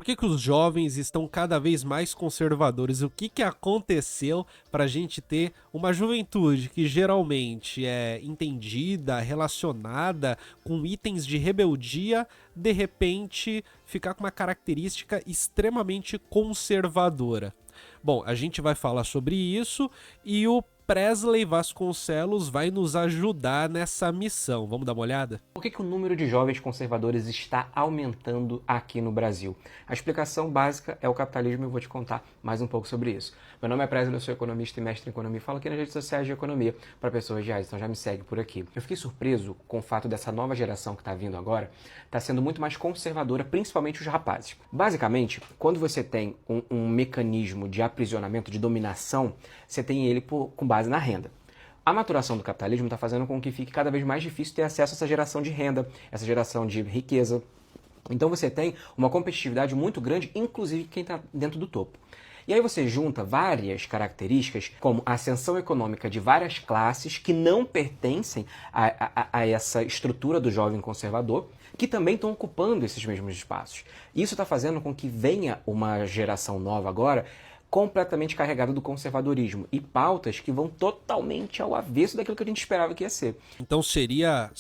que que os jovens estão cada vez mais conservadores? O que que aconteceu para a gente ter uma juventude que geralmente é entendida, relacionada com itens de rebeldia, de repente ficar com uma característica extremamente conservadora? Bom, a gente vai falar sobre isso e o Presley Vasconcelos vai nos ajudar nessa missão. Vamos dar uma olhada? Por que o número de jovens conservadores está aumentando aqui no Brasil? A explicação básica é o capitalismo e eu vou te contar mais um pouco sobre isso. Meu nome é Presley, eu sou economista e mestre em economia e falo aqui nas redes sociais de economia para pessoas reais, então já me segue por aqui. Eu fiquei surpreso com o fato dessa nova geração que está vindo agora estar sendo muito mais conservadora, principalmente os rapazes. Basicamente, quando você tem um mecanismo de aprisionamento, de dominação, você tem ele com base na renda. A maturação do capitalismo está fazendo com que fique cada vez mais difícil ter acesso a essa geração de renda, essa geração de riqueza. Então você tem uma competitividade muito grande, inclusive quem está dentro do topo. E aí você junta várias características, como a ascensão econômica de várias classes que não pertencem a essa estrutura do jovem conservador, que também estão ocupando esses mesmos espaços. Isso está fazendo com que venha uma geração nova agora, completamente carregada do conservadorismo e pautas que vão totalmente ao avesso daquilo que a gente esperava que ia ser. Então seria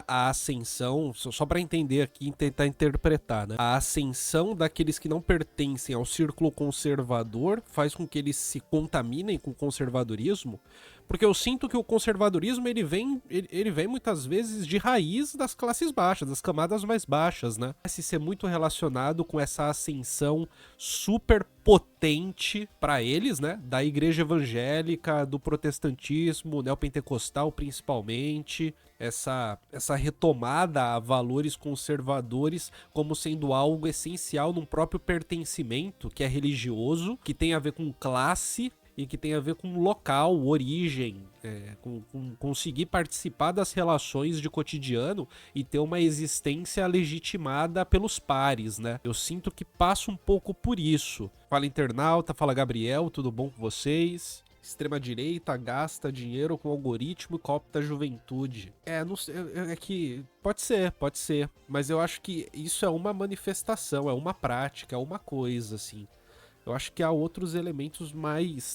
a ascensão, só para entender aqui e tentar interpretar, né? A ascensão daqueles que não pertencem ao círculo conservador faz com que eles se contaminem com o conservadorismo, porque eu sinto que o conservadorismo ele vem muitas vezes de raiz das classes baixas, das camadas mais baixas, né? Parece ser muito relacionado com essa ascensão super potente para eles, né? Da igreja evangélica, do protestantismo, neopentecostal principalmente, essa retomada a valores conservadores como sendo algo essencial num próprio pertencimento, que é religioso, que tem a ver com classe e que tem a ver com local, origem, com conseguir participar das relações de cotidiano e ter uma existência legitimada pelos pares, né? Eu sinto que passa um pouco por isso. Fala internauta, fala Gabriel, tudo bom com vocês? Extrema-direita gasta dinheiro com algoritmo e coopta a juventude. Não sei, é que pode ser, mas eu acho que isso é uma manifestação, é uma prática, é uma coisa, assim. Eu acho que há outros elementos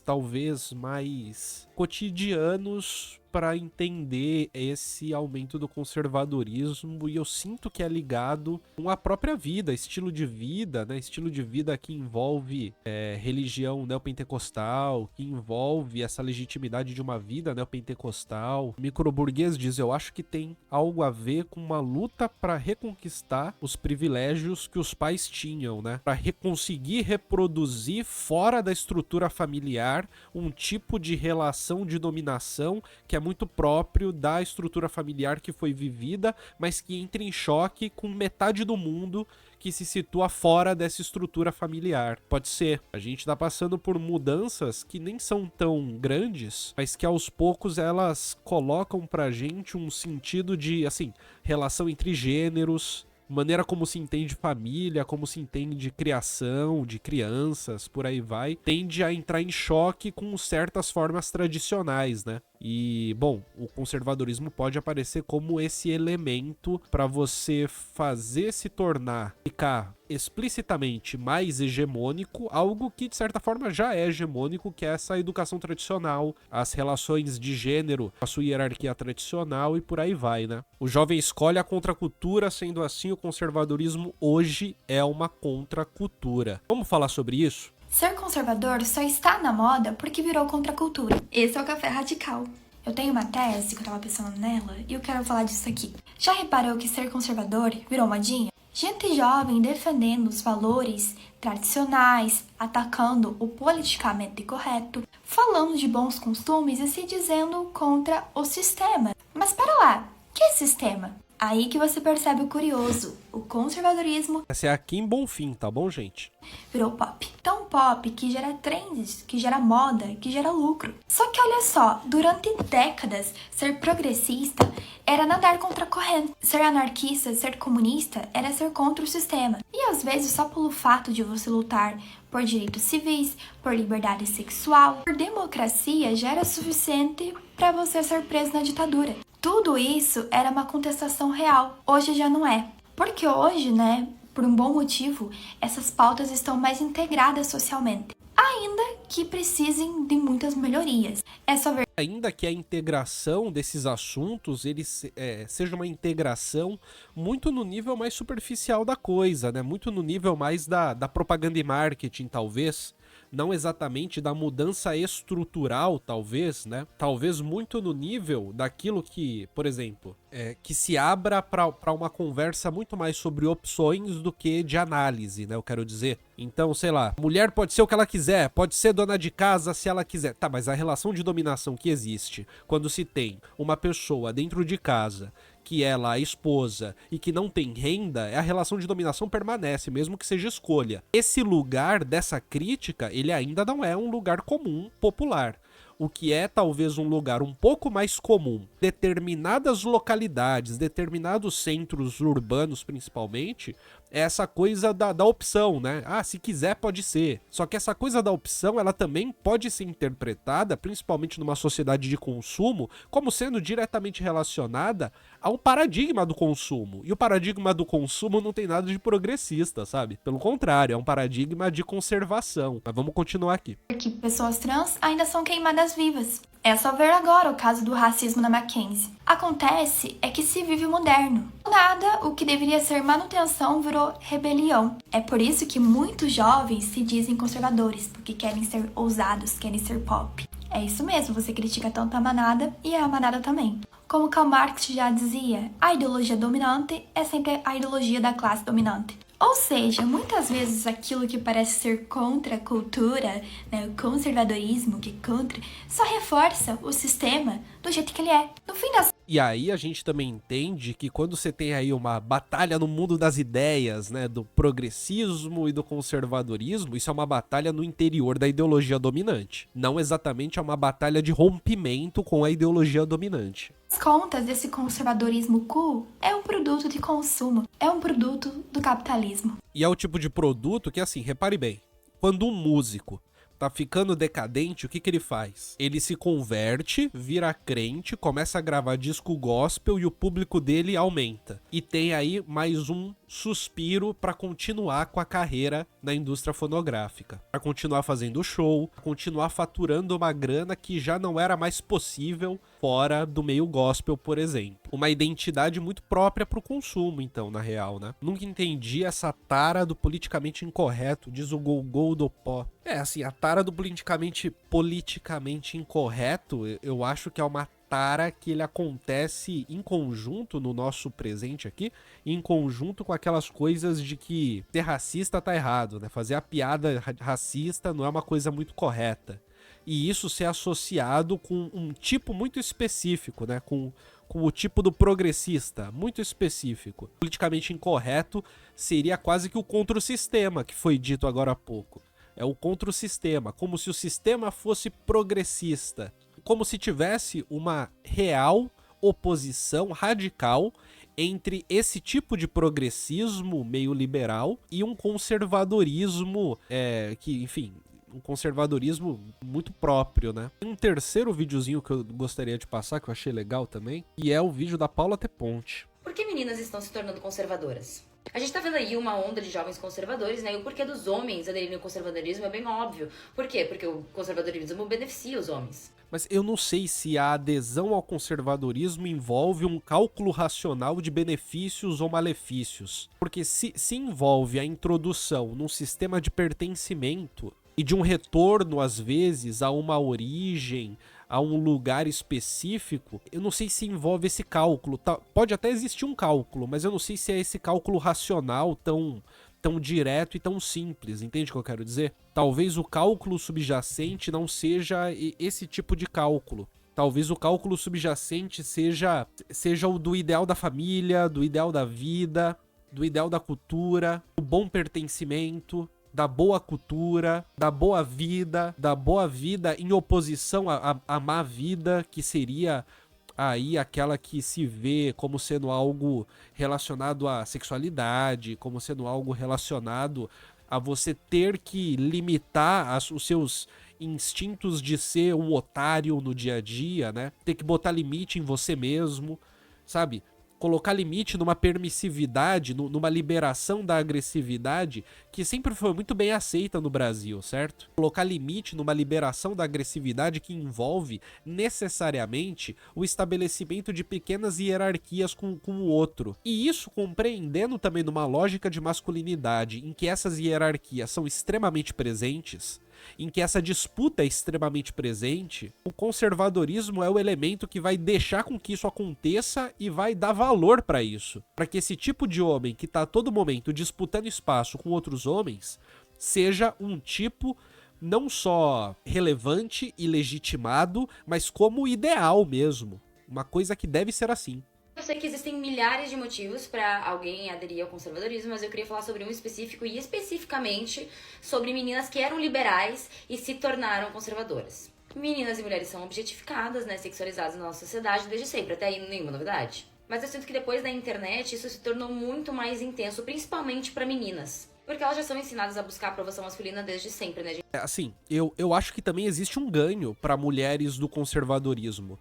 talvez mais cotidianos para entender esse aumento do conservadorismo, e eu sinto que é ligado com a própria vida, estilo de vida, né? Estilo de vida que envolve religião neopentecostal, que envolve essa legitimidade de uma vida neopentecostal. Microburguês diz, eu acho que tem algo a ver com uma luta para reconquistar os privilégios que os pais tinham, né? Para conseguir reproduzir fora da estrutura familiar um tipo de relação de dominação que é muito próprio da estrutura familiar que foi vivida, mas que entra em choque com metade do mundo que se situa fora dessa estrutura familiar. Pode ser. A gente tá passando por mudanças que nem são tão grandes, mas que aos poucos elas colocam pra gente um sentido de, assim, relação entre gêneros, maneira como se entende família, como se entende criação de crianças, por aí vai, tende a entrar em choque com certas formas tradicionais, né? E, bom, o conservadorismo pode aparecer como esse elemento para você fazer se ficar explicitamente mais hegemônico, algo que de certa forma já é hegemônico, que é essa educação tradicional, as relações de gênero, a sua hierarquia tradicional e por aí vai, né? O jovem escolhe a contracultura, sendo assim o conservadorismo hoje é uma contracultura. Vamos falar sobre isso? Ser conservador só está na moda porque virou contracultura. Esse é o Café Radical. Eu tenho uma tese que eu tava pensando nela e eu quero falar disso aqui. Já reparou que ser conservador virou modinha? Gente jovem defendendo os valores tradicionais, atacando o politicamente correto, falando de bons costumes e se dizendo contra o sistema. Mas pera lá, que é sistema? Aí que você percebe o curioso, o conservadorismo... Essa é a Kim Bonfim, tá bom, gente? Virou pop. Tão pop que gera trends, que gera moda, que gera lucro. Só que olha só, durante décadas, ser progressista era nadar contra a corrente. Ser anarquista, ser comunista, era ser contra o sistema. E às vezes só pelo fato de você lutar por direitos civis, por liberdade sexual, por democracia, já era suficiente para você ser preso na ditadura. Tudo isso era uma contestação real. Hoje já não é. Porque hoje, né, Por um bom motivo, essas pautas estão mais integradas socialmente, ainda que precisem de muitas melhorias. É só ver. Ainda que a integração desses assuntos seja uma integração muito no nível mais superficial da coisa, né? Muito no nível mais da propaganda e marketing, talvez. Não exatamente da mudança estrutural, talvez, né? Talvez muito no nível daquilo que, por exemplo, que se abra para uma conversa muito mais sobre opções do que de análise, né? Eu quero dizer. Então, sei lá, mulher pode ser o que ela quiser, pode ser dona de casa se ela quiser. Tá, mas a relação de dominação que existe quando se tem uma pessoa dentro de casa que ela, a esposa, e que não tem renda, a relação de dominação permanece, mesmo que seja escolha. Esse lugar dessa crítica, ele ainda não é um lugar comum, popular. O que é talvez um lugar um pouco mais comum, determinadas localidades, determinados centros urbanos principalmente, é essa coisa da opção, né? Ah, se quiser pode ser. Só que essa coisa da opção, ela também pode ser interpretada, principalmente numa sociedade de consumo, como sendo diretamente relacionada ao paradigma do consumo. E o paradigma do consumo não tem nada de progressista, sabe? Pelo contrário, é um paradigma de conservação. Mas vamos continuar aqui. Que pessoas trans ainda são queimadas vivas. É só ver agora o caso do racismo na Mackenzie. Acontece é que se vive moderno. Do nada, o que deveria ser manutenção virou rebelião. É por isso que muitos jovens se dizem conservadores, porque querem ser ousados, querem ser pop. É isso mesmo, você critica tanto a manada e a manada também. Como Karl Marx já dizia, a ideologia dominante é sempre a ideologia da classe dominante. Ou seja, muitas vezes aquilo que parece ser contra a cultura, né, o conservadorismo que é contra, só reforça o sistema do jeito que ele é. No fim das... E aí a gente também entende que quando você tem aí uma batalha no mundo das ideias, né, do progressismo e do conservadorismo, isso é uma batalha no interior da ideologia dominante. Não exatamente é uma batalha de rompimento com a ideologia dominante. As contas desse conservadorismo cool é um produto de consumo, é um produto do capitalismo. E é o tipo de produto que, assim, repare bem, quando um músico tá ficando decadente, o que ele faz? Ele se converte, vira crente, começa a gravar disco gospel e o público dele aumenta. E tem aí mais um suspiro para continuar com a carreira na indústria fonográfica. Para continuar fazendo show, continuar faturando uma grana que já não era mais possível fora do meio gospel, por exemplo. Uma identidade muito própria pro consumo, então, na real, né? Nunca entendi essa tara do politicamente incorreto, diz o Gogol do Pó. É, assim, a tara do politicamente incorreto, eu acho que é uma tara que ele acontece em conjunto no nosso presente aqui, em conjunto com aquelas coisas de que ser racista tá errado, né? Fazer a piada racista não é uma coisa muito correta. E isso ser associado com um tipo muito específico, né? Com o tipo do progressista, muito específico. Politicamente incorreto seria quase que o contra o sistema, que foi dito agora há pouco. É o contra o sistema, como se o sistema fosse progressista. Como se tivesse uma real oposição radical entre esse tipo de progressismo meio liberal e um conservadorismo que, enfim, um conservadorismo muito próprio, né? Tem um terceiro videozinho que eu gostaria de passar, que eu achei legal também, e é o vídeo da Paula Teponte. Por que meninas estão se tornando conservadoras? A gente tá vendo aí uma onda de jovens conservadores, né? E o porquê dos homens aderirem ao conservadorismo é bem óbvio. Por quê? Porque o conservadorismo beneficia os homens. Mas eu não sei se a adesão ao conservadorismo envolve um cálculo racional de benefícios ou malefícios. Porque se envolve a introdução num sistema de pertencimento e de um retorno, às vezes, a uma origem, a um lugar específico, eu não sei se envolve esse cálculo. Pode até existir um cálculo, mas eu não sei se é esse cálculo racional tão direto e tão simples, entende o que eu quero dizer? Talvez o cálculo subjacente não seja esse tipo de cálculo. Talvez o cálculo subjacente seja o do ideal da família, do ideal da vida, do ideal da cultura, do bom pertencimento, da boa cultura, da boa vida em oposição à má vida, que seria aí aquela que se vê como sendo algo relacionado à sexualidade, como sendo algo relacionado a você ter que limitar os seus instintos de ser um otário no dia a dia, né? Ter que botar limite em você mesmo, sabe? colocar limite numa permissividade, numa liberação da agressividade que sempre foi muito bem aceita no Brasil, certo? Colocar limite numa liberação da agressividade que envolve necessariamente o estabelecimento de pequenas hierarquias com o outro. E isso compreendendo também numa lógica de masculinidade em que essas hierarquias são extremamente presentes, em que essa disputa é extremamente presente, o conservadorismo é o elemento que vai deixar com que isso aconteça e vai dar valor para isso. Para que esse tipo de homem que está a todo momento disputando espaço com outros homens seja um tipo não só relevante e legitimado, mas como ideal mesmo. Uma coisa que deve ser assim. Eu sei que existem milhares de motivos para alguém aderir ao conservadorismo, mas eu queria falar sobre um específico e especificamente sobre meninas que eram liberais e se tornaram conservadoras. Meninas e mulheres são objetificadas, né, sexualizadas na nossa sociedade desde sempre, até aí nenhuma novidade. Mas eu sinto que depois da internet isso se tornou muito mais intenso, principalmente para meninas. Porque elas já são ensinadas a buscar a aprovação masculina desde sempre, né, gente? Assim, eu acho que também existe um ganho para mulheres do conservadorismo.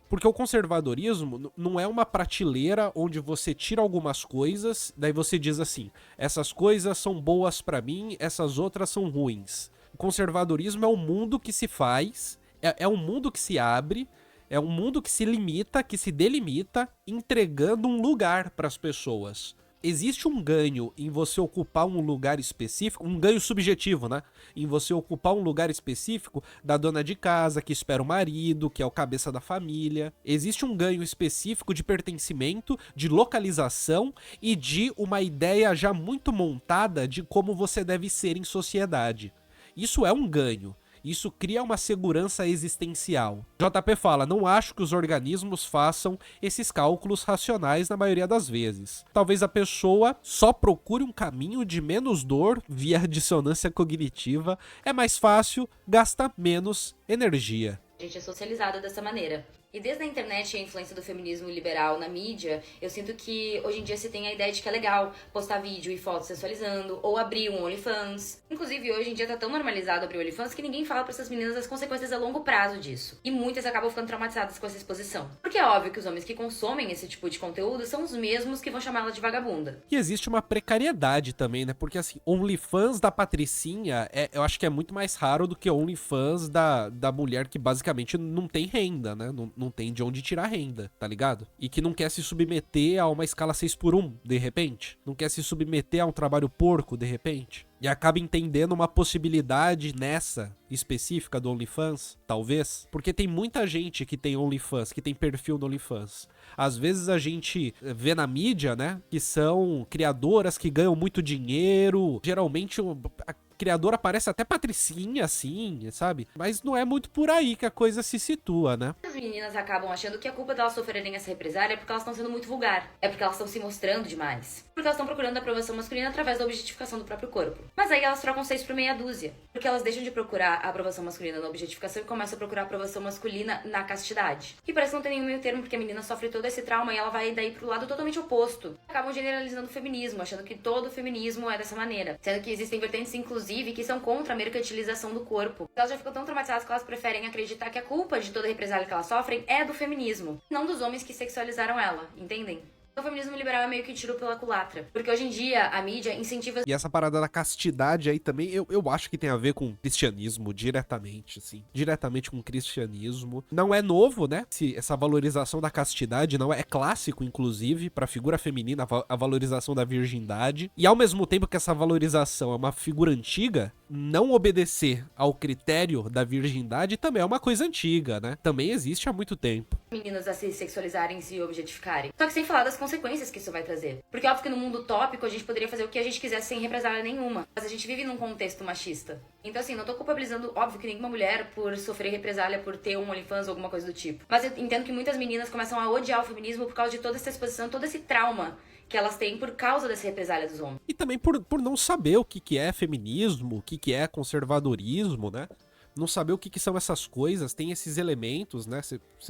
Porque o conservadorismo não é uma prateleira onde você tira algumas coisas, daí você diz assim, essas coisas são boas pra mim, essas outras são ruins. O conservadorismo é um mundo que se faz, é um mundo que se abre, é um mundo que se limita, que se delimita, entregando um lugar pras pessoas. Existe um ganho em você ocupar um lugar específico, um ganho subjetivo, né? Em você ocupar um lugar específico da dona de casa, que espera o marido, que é o cabeça da família. Existe um ganho específico de pertencimento, de localização e de uma ideia já muito montada de como você deve ser em sociedade. Isso é um ganho. Isso cria uma segurança existencial. JP fala, não acho que os organismos façam esses cálculos racionais na maioria das vezes. Talvez a pessoa só procure um caminho de menos dor via dissonância cognitiva. É mais fácil, gasta menos energia. A gente é socializada dessa maneira. E desde a internet e a influência do feminismo liberal na mídia, eu sinto que hoje em dia se tem a ideia de que é legal postar vídeo e fotos sensualizando, ou abrir um OnlyFans. Inclusive, hoje em dia tá tão normalizado abrir OnlyFans que ninguém fala pra essas meninas as consequências a longo prazo disso. E muitas acabam ficando traumatizadas com essa exposição. Porque é óbvio que os homens que consomem esse tipo de conteúdo são os mesmos que vão chamá-la de vagabunda. E existe uma precariedade também, né? Porque assim, OnlyFans da Patricinha, eu acho que é muito mais raro do que OnlyFans da mulher que basicamente não tem renda, né? Não tem de onde tirar renda, tá ligado? E que não quer se submeter a uma escala 6x1, de repente. Não quer se submeter a um trabalho porco, de repente. E acaba entendendo uma possibilidade nessa específica do OnlyFans, talvez. Porque tem muita gente que tem OnlyFans, que tem perfil no OnlyFans. Às vezes a gente vê na mídia, né, que são criadoras que ganham muito dinheiro. Geralmente a criadora parece até patricinha, assim, sabe? Mas não é muito por aí que a coisa se situa, né? As meninas acabam achando que a culpa delas sofrerem essa represália é porque elas estão sendo muito vulgar. É porque elas estão se mostrando demais. Porque elas estão procurando a aprovação masculina através da objetificação do próprio corpo. Mas aí elas trocam 6 por meia dúzia. Porque elas deixam de procurar a aprovação masculina na objetificação e começam a procurar a aprovação masculina na castidade. E parece que não tem nenhum meio termo, porque a menina sofre todo esse trauma e ela vai daí pro lado totalmente oposto. Acabam generalizando o feminismo, achando que todo o feminismo é dessa maneira. Sendo que existem vertentes, inclusive, que são contra a mercantilização do corpo. Elas já ficam tão traumatizadas que elas preferem acreditar que a culpa de toda a represália que elas sofrem é do feminismo, não dos homens que sexualizaram ela, entendem? O feminismo liberal é meio que tiro pela culatra. Porque hoje em dia a mídia incentiva... E essa parada da castidade aí também, eu acho que tem a ver com cristianismo diretamente, assim. Diretamente com o cristianismo. Não é novo, né? Essa valorização da castidade não é clássico, inclusive, pra figura feminina, a valorização da virgindade. E ao mesmo tempo que essa valorização é uma figura antiga, não obedecer ao critério da virgindade também é uma coisa antiga, né? Também existe há muito tempo. Meninas a se sexualizarem e se objetificarem. Só que sem falar das consequências que isso vai trazer. Porque óbvio que no mundo utópico a gente poderia fazer o que a gente quisesse sem represália nenhuma. Mas a gente vive num contexto machista. Então assim, não tô culpabilizando, óbvio, que nenhuma mulher por sofrer represália por ter um OnlyFans ou alguma coisa do tipo. Mas eu entendo que muitas meninas começam a odiar o feminismo por causa de toda essa exposição, todo esse trauma que elas têm por causa dessa represália dos homens. E também por não saber o que é feminismo, o que é conservadorismo, né? não saber o que, que são essas coisas, tem esses elementos, né?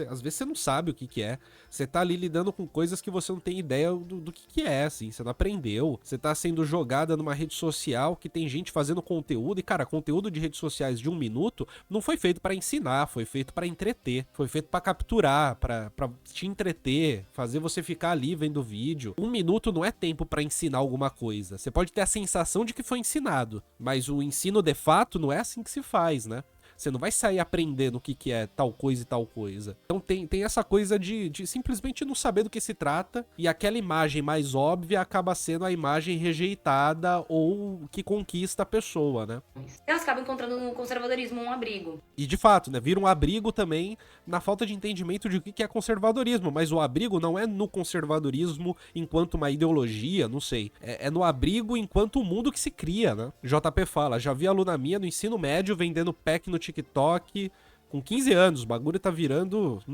Às vezes você não sabe o que, que é. Você tá ali lidando com coisas que você não tem ideia do que é, assim. Você não aprendeu. Você tá sendo jogada numa rede social que tem gente fazendo conteúdo. E, cara, conteúdo de redes sociais de 1 minuto não foi feito pra ensinar, foi feito pra entreter. Foi feito pra capturar, pra te entreter, fazer você ficar ali vendo o vídeo. 1 minuto não é tempo pra ensinar alguma coisa. Você pode ter a sensação de que foi ensinado, mas o ensino de fato não é assim que se faz, né? Você não vai sair aprendendo o que, que é tal coisa e tal coisa. Então tem essa coisa de simplesmente não saber do que se trata, e aquela imagem mais óbvia acaba sendo a imagem rejeitada ou que conquista a pessoa, né? Elas acabam encontrando no conservadorismo um abrigo. E de fato, né, vira um abrigo também na falta de entendimento de o que é conservadorismo, mas o abrigo não é no conservadorismo enquanto uma ideologia, não sei, é no abrigo enquanto o mundo que se cria, né? JP fala, já vi aluna minha no ensino médio vendendo pack no TikTok com 15 anos, o bagulho tá virado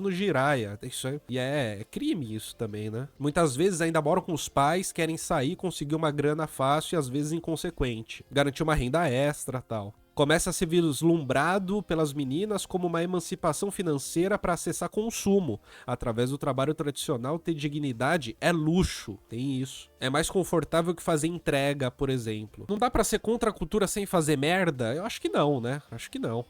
no giraia. E é crime isso também, né? Muitas vezes ainda moram com os pais, querem sair, conseguir uma grana fácil e às vezes inconsequente. Garantir uma renda extra e tal. Começa a ser vislumbrado pelas meninas como uma emancipação financeira para acessar consumo. Através do trabalho tradicional, ter dignidade é luxo. Tem isso. É mais confortável que fazer entrega, por exemplo. Não dá pra ser contra a cultura sem fazer merda? Eu acho que não, né? Acho que não.